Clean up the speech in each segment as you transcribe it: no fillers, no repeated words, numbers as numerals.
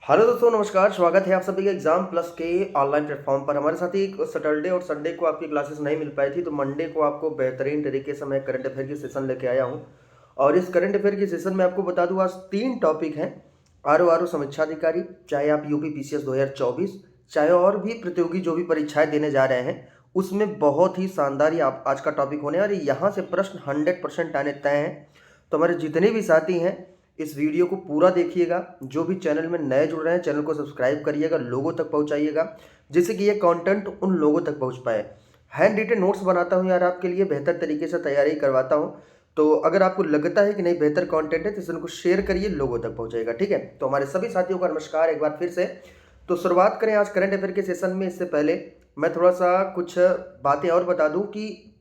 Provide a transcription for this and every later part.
Hello दोस्तों, नमस्कार। स्वागत है आप सभी के एग्जाम प्लस के ऑनलाइन प्लेटफॉर्म पर। हमारे साथ ही सैटरडे और संडे को आपकी क्लासेस नहीं मिल पाई थी, तो मंडे को आपको बेहतरीन तरीके से मैं करंट अफेयर की सेशन लेके आया हूं। और इस करंट अफेयर की सेशन में आपको बता दूं, आज 3 टॉपिक हैं। आर समीक्षा अधिकारी, चाहे आप यूपी पीसीएस 2024, चाहे और भी प्रतियोगी जो भी परीक्षाएं देने जा रहे हैं, उसमें बहुत ही शानदार ये आज का टॉपिक होने और यहाँ से प्रश्न 100% आने तय हैं। तो हमारे जितने भी साथी हैं, इस वीडियो को पूरा देखिएगा। जो भी चैनल में नए जुड़ रहे हैं, चैनल को सब्सक्राइब करिएगा, लोगों तक पहुंचाइएगा, जिससे कि ये कंटेंट उन लोगों तक पहुंच पाए। हैंड रिटन नोट्स बनाता हूं यार, आपके लिए बेहतर तरीके से तैयारी करवाता हूं। तो अगर आपको लगता है कि नहीं बेहतर कंटेंट है, तो इसको शेयर करिए, लोगों तक पहुंचाएगा। ठीक है, तो हमारे सभी साथियों का नमस्कार एक बार फिर से। तो शुरुआत करें आज करंट अफेयर के सेशन में। इससे पहले मैं थोड़ा सा कुछ बातें और बता दूं कि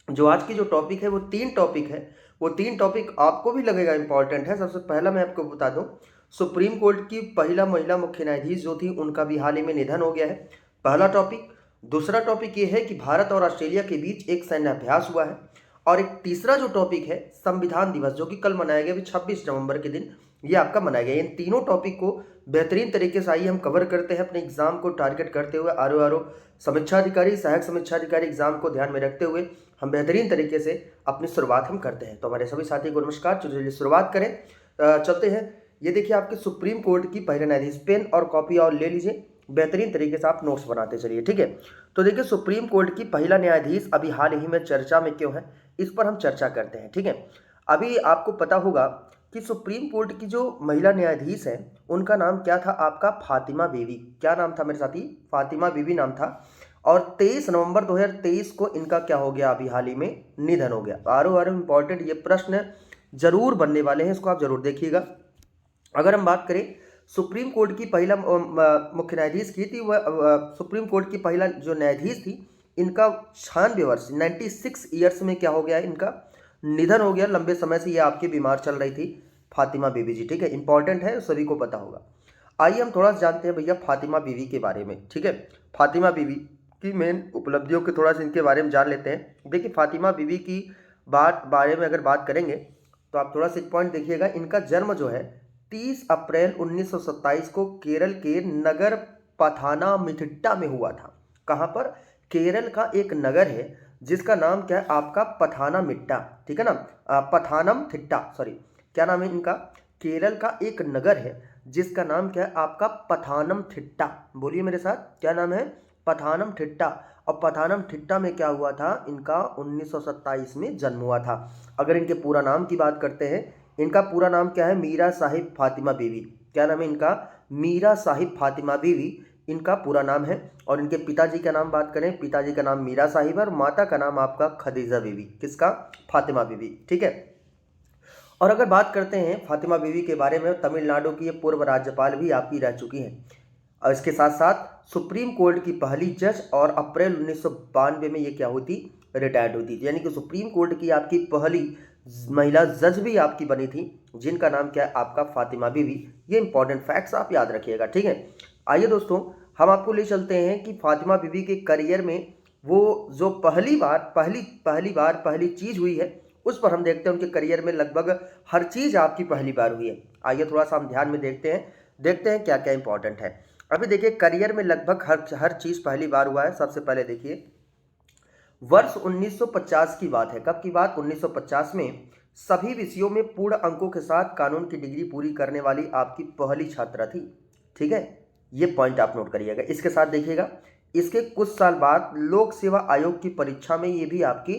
जो आज की जो टॉपिक है वो 3 टॉपिक है। वो 3 टॉपिक आपको भी लगेगा इंपॉर्टेंट है। सबसे पहला मैं आपको बता दूं, सुप्रीम कोर्ट की पहला महिला मुख्य न्यायाधीश जो थी, उनका भी हाल ही में निधन हो गया है। पहला टॉपिक। दूसरा टॉपिक ये है कि भारत और ऑस्ट्रेलिया के बीच एक सैन्य अभ्यास हुआ है। और एक तीसरा जो टॉपिक है, संविधान दिवस, जो कि कल मनाया गया, 26 नवंबर के दिन ये आपका मनाया गया। इन तीनों टॉपिक को बेहतरीन तरीके से आइए हम कवर करते हैं, अपने एग्जाम को टारगेट करते हुए। आर समीक्षा अधिकारी, सहायक समीक्षा अधिकारी एग्जाम को ध्यान में रखते हुए हम बेहतरीन तरीके से अपनी शुरुआत हम करते हैं। तो हमारे सभी साथी को नमस्कार। चलिए शुरुआत करें, चलते हैं। ये देखिए आपके सुप्रीम कोर्ट की पहले न्यायाधीश, पेन और कॉपी और ले लीजिए, बेहतरीन तरीके से आप नोट्स बनाते चलिए। ठीक है, तो देखिए सुप्रीम कोर्ट की पहला न्यायाधीश अभी हाल ही में चर्चा में क्यों है, इस पर हम चर्चा करते हैं। ठीक है, अभी आपको पता होगा कि सुप्रीम कोर्ट की जो महिला न्यायाधीश है, उनका नाम क्या था आपका, फातिमा बीवी। क्या नाम था मेरे साथी, फातिमा बीवी नाम था। और 23 नवंबर 2023 को इनका क्या हो गया, अभी हाल ही में निधन हो गया। आरो इंपॉर्टेंट ये प्रश्न जरूर बनने वाले हैं, इसको आप जरूर देखिएगा। अगर हम बात करें सुप्रीम कोर्ट की पहला मुख्य न्यायाधीश की थी, वह सुप्रीम कोर्ट की पहला जो न्यायाधीश थी, इनका 96 वर्ष 96 ईयर्स में क्या हो गया, इनका निधन हो गया। लंबे समय से ये आपकी बीमार चल रही थी, फातिमा बीवी जी। ठीक है, इंपॉर्टेंट है, सभी को पता होगा। आइए हम थोड़ा सा जानते हैं भैया फातिमा बीवी के बारे में। ठीक है, फातिमा बीवी की मेन उपलब्धियों के थोड़ा सा इनके बारे में जान लेते हैं। देखिए फातिमा बीवी की बारे में अगर बात करेंगे, तो आप थोड़ा सा एक पॉइंट देखिएगा। इनका जन्म जो है 30 अप्रैल 1927 को केरल के नगर पथानामथिट्टा में हुआ था। कहाँ पर, केरल का एक नगर है जिसका नाम क्या है आपका, पथानामथिट्टा। ठीक है ना, पथानमथिट्टा, सॉरी, क्या नाम है इनका, केरल का एक नगर है जिसका नाम क्या है आपका, पथानमथिट्टा। बोलिए मेरे साथ, क्या नाम है, पथानमथिट्टा। और पथानमथिट्टा में क्या हुआ था, इनका 1927 में जन्म हुआ था। अगर इनके पूरा नाम की बात करते हैं, इनका पूरा नाम क्या है, मीरा साहिब फातिमा बीवी। क्या नाम है इनका, मीरा साहिब फातिमा बीवी इनका पूरा नाम है। और इनके पिताजी का नाम बात करें, पिताजी का नाम मीरा साहिब और माता का नाम आपका खदीजा बीवी। किसका, फातिमा बीवी। ठीक है, और अगर बात करते हैं फातिमा बीवी के बारे में, तमिलनाडु की ये पूर्व राज्यपाल भी आपकी रह चुकी हैं। और इसके साथ साथ सुप्रीम कोर्ट की पहली जज, और अप्रैल 1992 में ये क्या होती, रिटायर्ड होती थी। यानी कि सुप्रीम कोर्ट की आपकी पहली महिला जज भी आपकी बनी थी, जिनका नाम क्या है आपका, फातिमा बीवी। ये इंपॉर्टेंट फैक्ट्स आप याद रखिएगा। ठीक है, आइए दोस्तों हम आपको ले चलते हैं कि फातिमा बीवी के करियर में वो जो पहली चीज़ हुई है, उस पर हम देखते हैं। उनके करियर में लगभग हर चीज़ आपकी पहली बार हुई है। आइए थोड़ा सा हम ध्यान में देखते हैं क्या क्या इंपॉर्टेंट है। अभी देखिए करियर में लगभग हर चीज़ पहली बार हुआ है। सबसे पहले देखिए वर्ष 1950 की बात है। कब की बात, 1950 में सभी विषयों में पूर्ण अंकों के साथ कानून की डिग्री पूरी करने वाली आपकी पहली छात्रा थी। ठीक है, ये पॉइंट आप नोट करिएगा। इसके साथ देखिएगा, इसके कुछ साल बाद लोक सेवा आयोग की परीक्षा में ये भी आपकी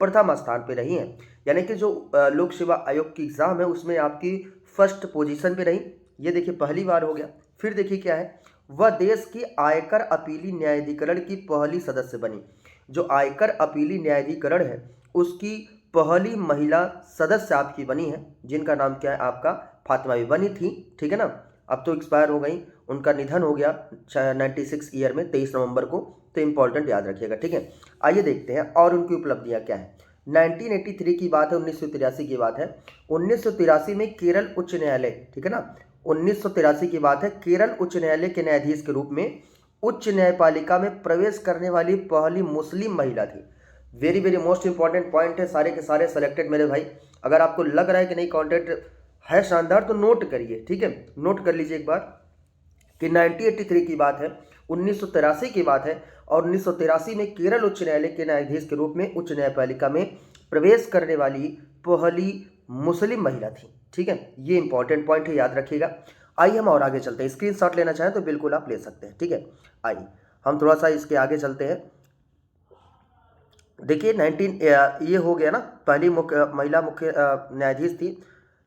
प्रथम स्थान पे रही हैं। यानी कि जो लोक सेवा आयोग की एग्जाम है, उसमें आपकी फर्स्ट पोजीशन पे रही। ये देखिए पहली बार हो गया। फिर देखिए क्या है, वह देश की आयकर अपीली न्यायाधिकरण की पहली सदस्य बनी। जो आयकर अपीली न्यायाधिकरण है, उसकी पहली महिला सदस्य आपकी बनी है, जिनका नाम क्या है आपका, फातिमा भी बनी थी। ठीक है ना, अब तो एक्सपायर हो गई, उनका निधन हो गया 96 ईयर में 23 नवंबर को। तो इंपॉर्टेंट याद रखिएगा। ठीक है, आइए देखते हैं और उनकी उपलब्धियां क्या है। 1983 की बात है, 1983 की बात है। 1983 में केरल उच्च न्यायालय, ठीक है ना, 1983 की बात है, केरल उच्च न्यायालय के न्यायाधीश के रूप में उच्च न्यायपालिका में प्रवेश करने वाली पहली मुस्लिम महिला थी। Very very most important point है, सारे के सारे सेलेक्टेड मेरे भाई। अगर आपको लग रहा है कि नहीं कंटेंट है शानदार, तो नोट करिए। ठीक है, नोट कर लीजिए एक बार। कि 1983 की बात है, 1983 की बात है, और 1983 में केरल उच्च न्यायालय के न्यायाधीश के रूप में उच्च न्यायपालिका में प्रवेश करने वाली पहली मुस्लिम महिला थी। ठीक है, ये इंपॉर्टेंट पॉइंट है, याद रखिएगा। आइए हम और आगे चलते हैं, स्क्रीनशॉट लेना चाहें तो बिल्कुल आप ले सकते हैं। ठीक है, आइए हम थोड़ा सा इसके आगे चलते हैं। देखिए 19 ये हो गया ना, पहली महिला मुख्य न्यायाधीश थी,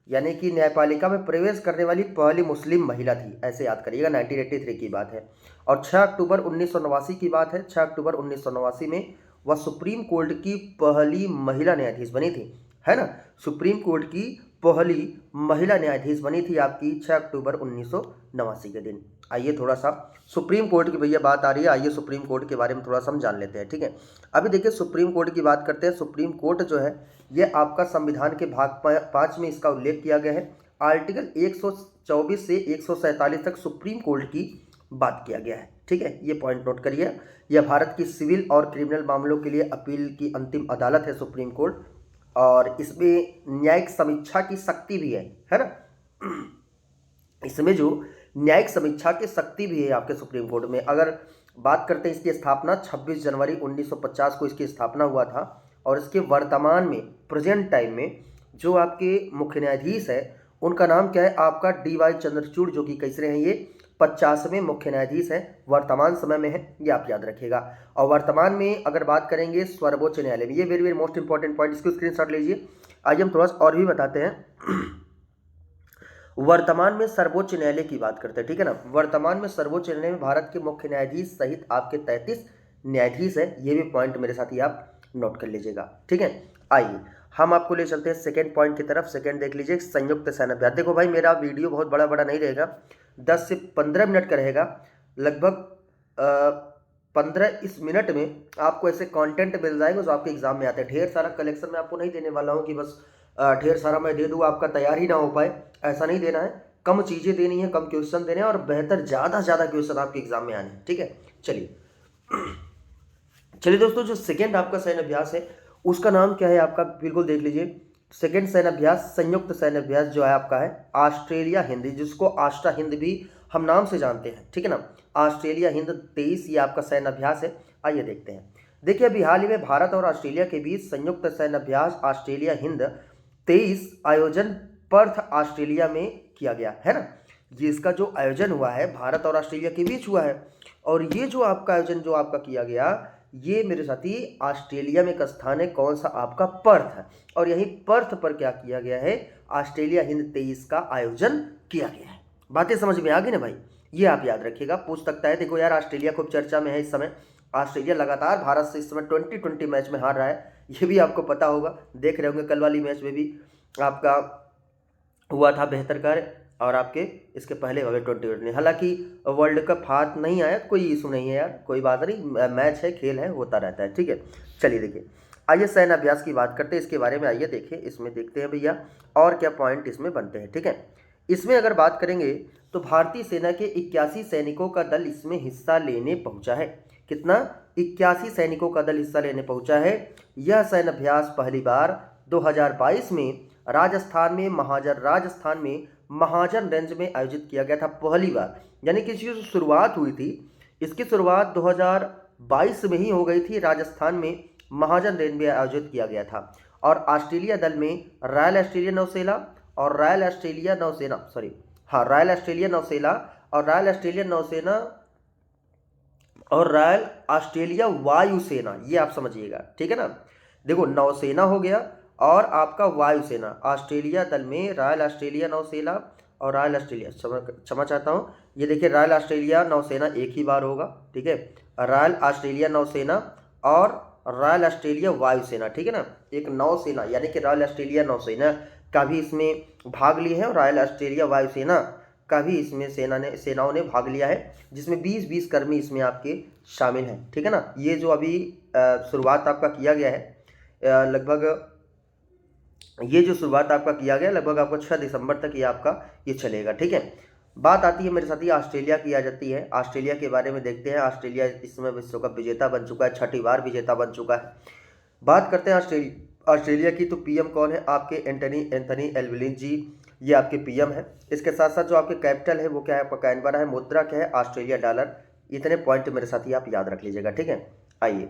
यानी कि न्यायपालिका में प्रवेश करने वाली पहली मुस्लिम महिला थी, ऐसे याद करिएगा। 1983 की बात है। और 6 अक्टूबर 1989 की बात है। 6 अक्टूबर 1989 में वह सुप्रीम कोर्ट की पहली महिला न्यायाधीश बनी थी, है ना। सुप्रीम कोर्ट की पहली महिला न्यायाधीश बनी थी आपकी 6 अक्टूबर 1989 के दिन। आइए थोड़ा सा सुप्रीम कोर्ट की भैया बात आ रही है, आइए सुप्रीम कोर्ट के बारे में थोड़ा सा हम जान लेते हैं। ठीक है, अभी देखिए सुप्रीम कोर्ट की बात करते हैं। सुप्रीम कोर्ट जो है ये आपका संविधान के भाग 5 में इसका उल्लेख किया गया है। आर्टिकल 124 से 147 तक सुप्रीम कोर्ट की बात किया गया है। ठीक है, ये पॉइंट नोट करिए। यह भारत की सिविल और क्रिमिनल मामलों के लिए अपील की अंतिम अदालत है सुप्रीम कोर्ट, और इसमें न्यायिक समीक्षा की शक्ति भी है ना। इसमें जो न्यायिक समीक्षा की शक्ति भी है आपके सुप्रीम कोर्ट में। अगर बात करते हैं इसकी स्थापना 26 जनवरी 1950 को इसकी स्थापना हुआ था, और इसके वर्तमान में प्रेजेंट टाइम में जो आपके मुख्य न्यायाधीश है उनका नाम क्या है आपका DY चंद्रचूड़, जो कि कैसे हैं ये 50वें मुख्य न्यायाधीश है, वर्तमान समय में है, ये आप याद रखिएगा। और वर्तमान में अगर बात करेंगे सर्वोच्च न्यायालय में, ये very very most important point, इसको स्क्रीनशॉट लीजिए। आइए हम थोड़ा सा और भी बताते हैं। वर्तमान में सर्वोच्च न्यायालय की बात करते हैं, ठीक है ना। वर्तमान में सर्वोच्च न्यायालय में भारत के मुख्य न्यायाधीश सहित आपके 33 न्यायाधीश है, ये भी पॉइंट मेरे साथ ही आप नोट कर लीजिएगा। ठीक है, आइए हम आपको ले चलते हैं सेकेंड पॉइंट की तरफ। सेकेंड देख लीजिए, संयुक्त सेना अभ्यास। देखो भाई मेरा वीडियो बहुत बड़ा बड़ा नहीं रहेगा, 10 से 15 मिनट का रहेगा, लगभग 15 इस मिनट में आपको ऐसे कंटेंट मिल जाएगा जो आपके एग्जाम में आते हैं। ढेर सारा कलेक्शन मैं आपको नहीं देने वाला हूँ कि बस ढेर सारा मैं दे दूँ आपका तैयार ही ना हो पाए, ऐसा नहीं देना है। कम चीज़ें देनी है, कम क्वेश्चन देने हैं, और बेहतर ज़्यादा से ज़्यादा क्वेश्चन आपके एग्जाम में आने हैं। ठीक है, चलिए चलिए दोस्तों, जो सेकेंड आपका सैन्य अभ्यास है उसका नाम क्या है आपका, बिल्कुल देख लीजिए। सेकेंड सैन्य अभ्यास, संयुक्त सैन्य अभ्यास जो है आपका है ऑस्ट्रेलिया हिंद, जिसको आस्ट्रा हिंद भी हम नाम से जानते हैं। ठीक है ना, ऑस्ट्रेलिया हिंद 23 ये आपका सैन्य अभ्यास है। आइए देखते हैं। देखिए अभी हाल ही में भारत और ऑस्ट्रेलिया के बीच संयुक्त सैन्य अभ्यास ऑस्ट्रेलिया हिंद 23 आयोजन पर्थ ऑस्ट्रेलिया में किया गया है ना। जिसका जो आयोजन हुआ है भारत और ऑस्ट्रेलिया के बीच हुआ है, और ये जो आपका आयोजन जो आपका किया गया, ये मेरे साथी ऑस्ट्रेलिया में एक स्थान है, कौन सा आपका पर्थ है, और यही पर्थ पर क्या किया गया है, ऑस्ट्रेलिया हिंद 23 का आयोजन किया गया है। बातें समझ में आ गई ना भाई, ये आप याद रखिएगा, पूछ सकता है। देखो यार ऑस्ट्रेलिया खूब चर्चा में है इस समय। ऑस्ट्रेलिया लगातार भारत से इस समय 20-20 मैच में हार रहा है, ये भी आपको पता होगा, देख रहे होंगे। कल वाली मैच में भी आपका हुआ था बेहतर कार्य, और आपके इसके पहले वाले 2020 हालांकि वर्ल्ड कप हाथ नहीं आया, कोई इशू नहीं है यार, कोई बात नहीं, मैच है, खेल है, होता रहता है। ठीक है, चलिए देखिए, आइए सैन्य अभ्यास की बात करते हैं, इसके बारे में आइए देखिए, इसमें देखते हैं भैया और क्या पॉइंट इसमें बनते हैं। ठीक है, इसमें अगर बात करेंगे तो भारतीय सेना के 81 सैनिकों का दल इसमें हिस्सा लेने पहुंचा है। कितना, 81 सैनिकों का दल हिस्सा लेने पहुंचा है। यह सैन्य अभ्यास पहली बार 2022 में राजस्थान में महाजन रेंज में आयोजित किया गया था, पहली बार। यानी कि इसकी जो शुरुआत हुई थी, इसकी शुरुआत 2022 में ही हो गई थी, राजस्थान में महाजन रेंज में आयोजित किया गया था। और ऑस्ट्रेलिया दल में रॉयल ऑस्ट्रेलिया नौसेना और रॉयल ऑस्ट्रेलिया नौसेना और रॉयल ऑस्ट्रेलिया वायुसेना, ये आप समझिएगा। ठीक है ना, देखो नौसेना हो गया और आपका वायुसेना। ऑस्ट्रेलिया दल में रॉयल ऑस्ट्रेलिया नौसेना और रॉयल ऑस्ट्रेलिया, क्षमा चाहता हूँ, ये देखिए रॉयल ऑस्ट्रेलिया नौसेना एक ही बार होगा। ठीक है, रॉयल ऑस्ट्रेलिया नौसेना और रॉयल ऑस्ट्रेलिया वायुसेना। ठीक है ना, एक नौसेना यानी कि रॉयल ऑस्ट्रेलिया नौसेना का भी इसमें भाग लिए हैं, और रॉयल ऑस्ट्रेलिया वायुसेना का भी इसमें सेनाओं ने भाग लिया है, जिसमें 20-20 कर्मी इसमें आपके शामिल हैं। ठीक है ना, ये जो अभी शुरुआत आपका किया गया है, लगभग ये जो शुरुआत आपका किया गया लगभग आपका 6 दिसंबर तक ये आपका ये चलेगा। ठीक है, बात आती है मेरे साथ ही ऑस्ट्रेलिया की आ जाती है। ऑस्ट्रेलिया के बारे में देखते हैं। ऑस्ट्रेलिया इस समय विश्व कप विजेता बन चुका है, 6ठी बार विजेता बन चुका है। बात करते हैं ऑस्ट्रेलिया की, तो पीएम कौन है आपके, एंथनी एल्बनीज़ जी। ये आपके पीएम है। इसके साथ साथ जो आपके कैपिटल है वो क्या है, आपका कैनबरा है। मुद्रा क्या है, ऑस्ट्रेलिया डॉलर। इतने पॉइंट मेरे साथ ही आप याद रख लीजिएगा, ठीक है। आइए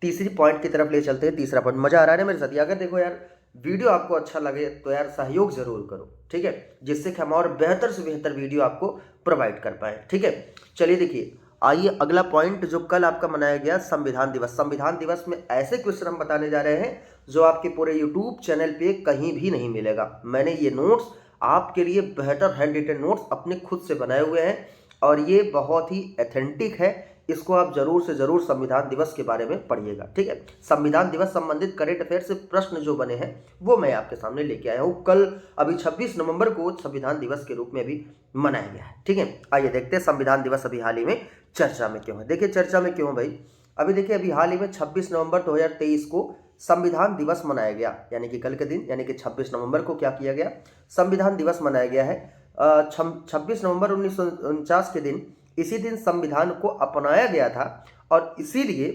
तीसरी पॉइंट की तरफ ले चलते हैं। तीसरा पॉइंट, मजा आ रहा है ना मेरे साथ। अगर देखो यार वीडियो आपको अच्छा लगे तो यार सहयोग जरूर करो, ठीक है, जिससे कि हम और बेहतर से बेहतर वीडियो आपको प्रोवाइड कर पाए, ठीक है। चलिए देखिए, आइए अगला पॉइंट जो कल आपका मनाया गया संविधान दिवस। संविधान दिवस में ऐसे क्वेश्चन हम बताने जा रहे हैं जो आपके पूरे यूट्यूब चैनल पे कहीं भी नहीं मिलेगा। मैंने ये नोट्स आपके लिए बेहतर हैंड रिटन नोट्स अपने खुद से बनाए हुए हैं और ये बहुत ही ऑथेंटिक है। इसको आप जरूर से जरूर संविधान दिवस के बारे में पढ़िएगा, ठीक है। संविधान दिवस संबंधित करंट अफेयर से प्रश्न जो बने हैं वो मैं आपके सामने लेके आया हूँ। कल अभी 26 नवंबर को संविधान दिवस के रूप में भी मनाया गया है, ठीक है। आइए देखते हैं संविधान दिवस अभी हाल ही में चर्चा में क्यों है। देखिए चर्चा में क्यों है भाई, अभी देखिए अभी हाल ही में 26 नवंबर 2023 को संविधान दिवस मनाया गया, यानी कि कल के दिन यानी कि 26 नवंबर को क्या किया गया, संविधान दिवस मनाया गया है। 26 नवंबर 1949 के दिन, इसी दिन संविधान को अपनाया गया था और इसीलिए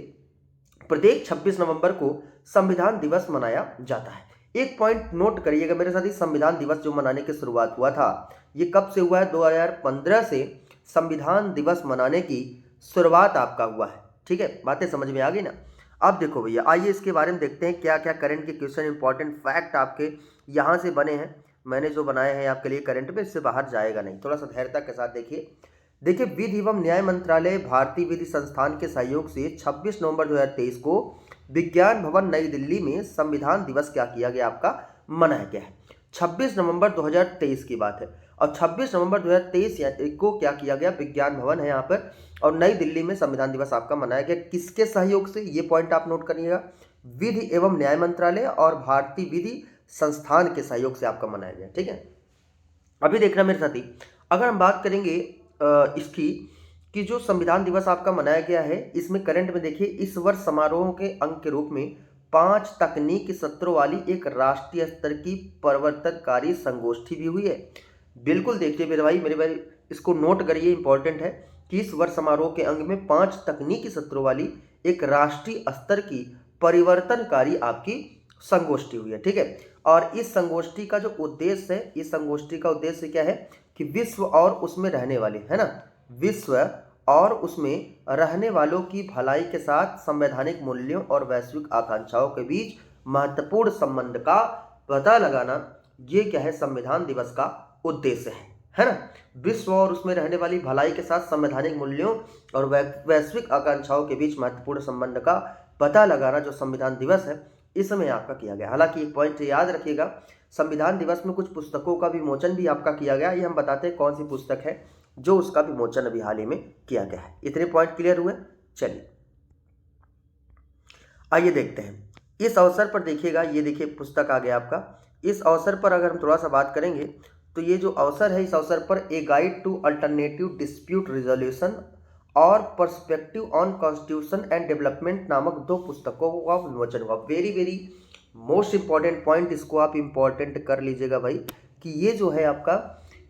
प्रत्येक 26 नवंबर को संविधान दिवस मनाया जाता है। एक पॉइंट नोट करिएगा मेरे साथ ही, संविधान दिवस जो मनाने की शुरुआत हुआ था ये कब से हुआ है, 2015 से संविधान दिवस मनाने की शुरुआत आपका हुआ है, ठीक है। बातें समझ में आ गई ना। अब देखो भैया, आइए इसके बारे में देखते हैं क्या क्या करंट के क्वेश्चन इंपॉर्टेंट फैक्ट आपके यहाँ से बने हैं। मैंने जो बनाए हैं आपके लिए करंट में, इससे बाहर जाएगा नहीं, थोड़ा सा धैर्यता के साथ देखिए। देखिए विधि एवं न्याय मंत्रालय भारतीय विधि संस्थान के सहयोग से 26 नवंबर 2023 को विज्ञान भवन नई दिल्ली में संविधान दिवस क्या किया गया, आपका मनाया गया है। 26 नवंबर 2023 की बात है और 26 नवंबर 2023 को क्या किया गया, विज्ञान भवन है यहाँ पर और नई दिल्ली में संविधान दिवस आपका मनाया गया। किसके सहयोग से, ये पॉइंट आप नोट करिएगा, विधि एवं न्याय मंत्रालय और भारतीय विधि संस्थान के सहयोग से आपका मनाया गया, ठीक है। अभी देखना मेरे साथी, अगर हम बात करेंगे इसकी कि जो संविधान दिवस आपका मनाया गया है, इसमें करंट में देखिए इस वर्ष समारोह के अंग के रूप में 5 तकनीकी सत्रों वाली एक राष्ट्रीय स्तर की परिवर्तनकारी संगोष्ठी भी हुई है। बिल्कुल देखिए मेरे भाई इसको नोट करिए, इंपॉर्टेंट है कि इस वर्ष समारोह के अंग में 5 तकनीकी सत्रों वाली एक राष्ट्रीय स्तर की परिवर्तनकारी आपकी संगोष्ठी हुई है, ठीक है। और इस संगोष्ठी का जो उद्देश्य है, इस संगोष्ठी का उद्देश्य क्या है कि विश्व और उसमें रहने वाले, है ना, विश्व और उसमें रहने वालों की भलाई के साथ संवैधानिक मूल्यों और वैश्विक आकांक्षाओं के बीच महत्वपूर्ण संबंध का पता लगाना, ये क्या है, संविधान दिवस का उद्देश्य है ना। विश्व और उसमें रहने वाली भलाई के साथ संवैधानिक मूल्यों और वैश्विक आकांक्षाओं के बीच महत्वपूर्ण संबंध का पता लगाना जो संविधान दिवस है, इस समय आपका किया गया। हालांकि एक पॉइंट याद रखिएगा, संविधान दिवस में कुछ पुस्तकों का विमोचन भी आपका किया गया। ये हम बताते हैं कौन सी पुस्तक है जो उसका विमोचन अभी हाल ही में किया गया है। इतने पॉइंट क्लियर हुए। चलिए आइए देखते हैं इस अवसर पर, देखिएगा ये देखिए पुस्तक आ गया आपका। इस अवसर पर अगर हम थोड़ा सा बात करेंगे तो ये जो अवसर है, इस अवसर पर a guide to alternative dispute resolution और perspective on constitution and development नामक 2 पुस्तकों का विमोचन हुआ। वेरी मोस्ट इंपॉर्टेंट पॉइंट, इसको आप इंपॉर्टेंट कर लीजिएगा भाई, कि ये जो है आपका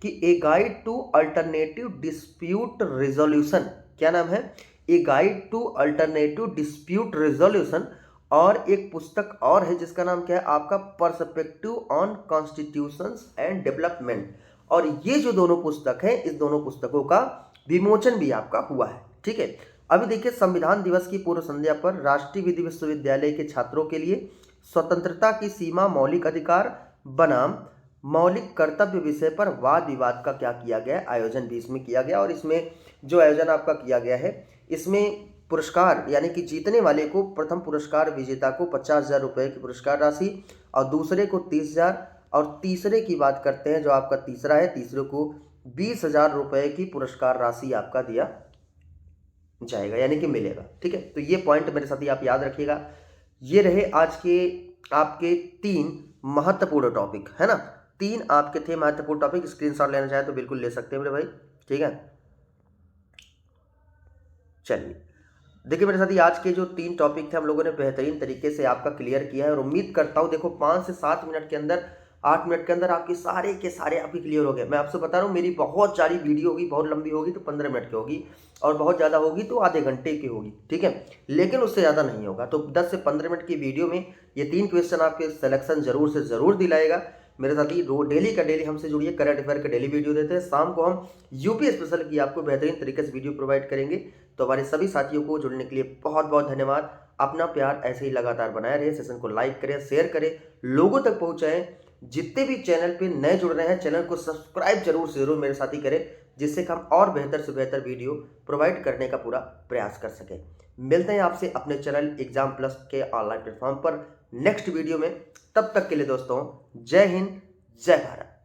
कि a guide to alternative dispute resolution, क्या नाम है, a guide to alternative dispute resolution, और एक पुस्तक और है जिसका नाम क्या है आपका, perspective on constitutions and development. और ये जो दोनों पुस्तक हैं, इस दोनों पुस्तकों का विमोचन भी आपका हुआ है, ठीक है। अभी देखिए संविधान दिवस की पूर्व संध्या पर राष्ट्रीय विधि विश्वविद्यालय के छात्रों के लिए स्वतंत्रता की सीमा मौलिक अधिकार बनाम मौलिक कर्तव्य विषय पर वाद विवाद का क्या किया गया, आयोजन भी इसमें किया गया। और इसमें जो आयोजन आपका किया गया है, इसमें पुरस्कार यानी कि जीतने वाले को, प्रथम पुरस्कार विजेता को 50,000 रुपये की पुरस्कार राशि और दूसरे को 30,000, और तीसरे की बात करते हैं जो आपका तीसरा है, तीसरे को 20,000 रुपये की पुरस्कार राशि आपका दिया जाएगा, यानी कि मिलेगा, ठीक है। तो ये पॉइंट मेरे साथ ही आप याद रखिएगा। ये रहे आज के आपके 3 महत्वपूर्ण टॉपिक, है ना। 3 आपके थे महत्वपूर्ण टॉपिक। स्क्रीनशॉट लेना चाहे तो बिल्कुल ले सकते हैं मेरे भाई, ठीक है। चलिए देखिए मेरे साथ ही आज के जो 3 टॉपिक थे हम लोगों ने बेहतरीन तरीके से आपका क्लियर किया है और उम्मीद करता हूँ देखो 5 से 7 मिनट के अंदर, 8 मिनट के अंदर आपके सारे के सारे आपके क्लियर हो गए। मैं आपसे बता रहा हूँ मेरी बहुत सारी वीडियो होगी, बहुत लंबी होगी तो 15 मिनट की होगी और बहुत ज़्यादा होगी तो आधे घंटे की होगी, ठीक है, लेकिन उससे ज़्यादा नहीं होगा। तो 10 से 15 मिनट की वीडियो में ये 3 क्वेश्चन आपके सिलेक्शन जरूर से ज़रूर दिलाएगा। मेरे साथ ही डेली का डेली हमसे जुड़िए, करंट अफेयर का डेली वीडियो देते हैं। शाम को हम यूपी स्पेशल की आपको बेहतरीन तरीके से वीडियो प्रोवाइड करेंगे। तो हमारे सभी साथियों को जुड़ने के लिए बहुत बहुत धन्यवाद। अपना प्यार ऐसे ही लगातार बनाए रहे। सेशन को लाइक करें, शेयर करें, लोगों तक पहुंचाएं। जितने भी चैनल पे नए जुड़ रहे हैं, चैनल को सब्सक्राइब जरूर से जरूर मेरे साथी करें, जिससे कि हम और बेहतर से बेहतर वीडियो प्रोवाइड करने का पूरा प्रयास कर सकें। मिलते हैं आपसे अपने चैनल एग्जाम प्लस के ऑनलाइन प्लेटफॉर्म पर नेक्स्ट वीडियो में। तब तक के लिए दोस्तों, जय हिंद, जय भारत।